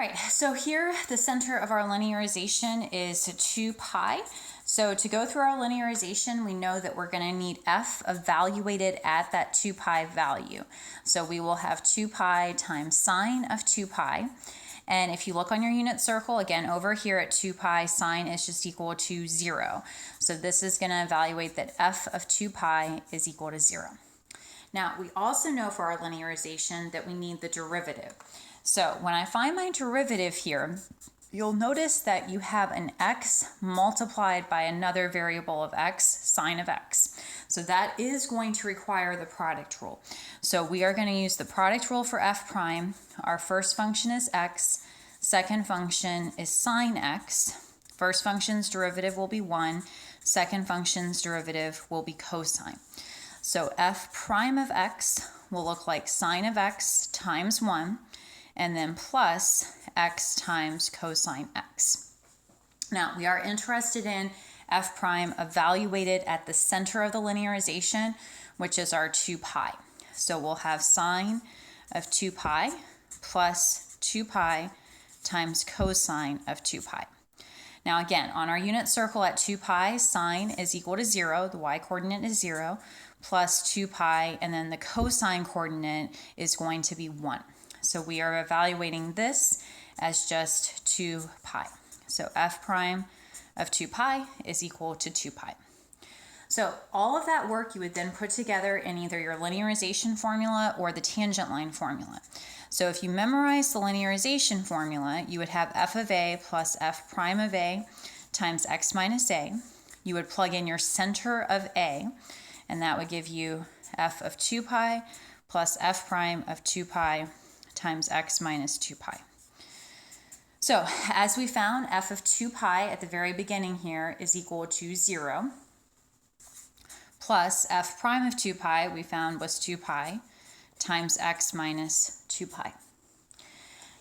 right, so here the center of our linearization is 2 pi. So to go through our linearization, we know that we're going to need f evaluated at that 2 pi value. So we will have 2 pi times sine of 2 pi. And if you look on your unit circle, again, over here at 2 pi, sine is just equal to 0. So this is going to evaluate that f of 2 pi is equal to 0. Now, we also know for our linearization that we need the derivative. So when I find my derivative here, you'll notice that you have an x multiplied by another variable of x, sine of x. So that is going to require the product rule. So we are going to use the product rule for f prime. Our first function is x, second function is sine x. First function's derivative will be 1, second function's derivative will be cosine. So f prime of x will look like sine of x times 1, and then plus x times cosine x. Now, we are interested in f prime evaluated at the center of the linearization, which is our 2 pi. So we'll have sine of 2 pi plus 2 pi times cosine of 2 pi. Now again, on our unit circle at 2 pi, sine is equal to 0, the y-coordinate is 0, plus 2 pi, and then the cosine coordinate is going to be 1. So we are evaluating this as just 2 pi. So f prime of 2 pi is equal to 2 pi. So all of that work you would then put together in either your linearization formula or the tangent line formula. So if you memorize the linearization formula, you would have f of a plus f prime of a times x minus a. You would plug in your center of a, and that would give you f of 2 pi plus f prime of 2 pi times x minus 2 pi. So as we found, f of 2 pi at the very beginning here is equal to 0, plus f prime of 2 pi we found was 2 pi times x minus 2 pi.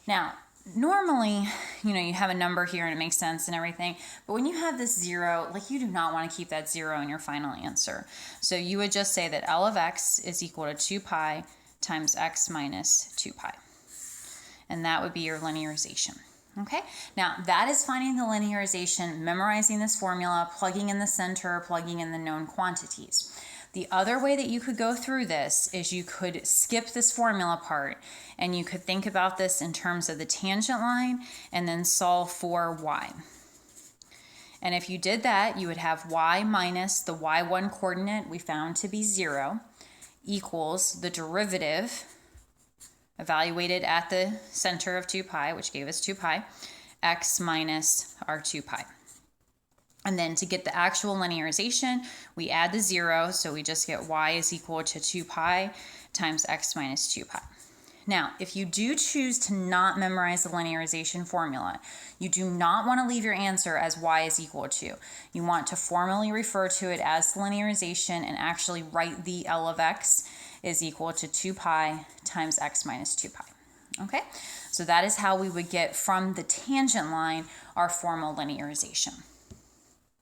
Now, normally, you have a number here and it makes sense and everything, but when you have this 0, you do not want to keep that 0 in your final answer. So you would just say that L of x is equal to 2 pi times x minus 2 pi. And that would be your linearization. Okay, now that is finding the linearization, memorizing this formula, plugging in the center, plugging in the known quantities. The other way that you could go through this is you could skip this formula part and you could think about this in terms of the tangent line and then solve for y. And if you did that, you would have y minus the y1 coordinate we found to be 0 equals the derivative evaluated at the center of 2 pi, which gave us 2 pi, x minus our 2 pi. And then to get the actual linearization, we add the 0, so we just get y is equal to 2 pi times x minus 2 pi. Now, if you do choose to not memorize the linearization formula, you do not want to leave your answer as y is equal to. You want to formally refer to it as the linearization and actually write the L of x is equal to 2 pi times x minus 2 pi. Okay, so that is how we would get from the tangent line our formal linearization.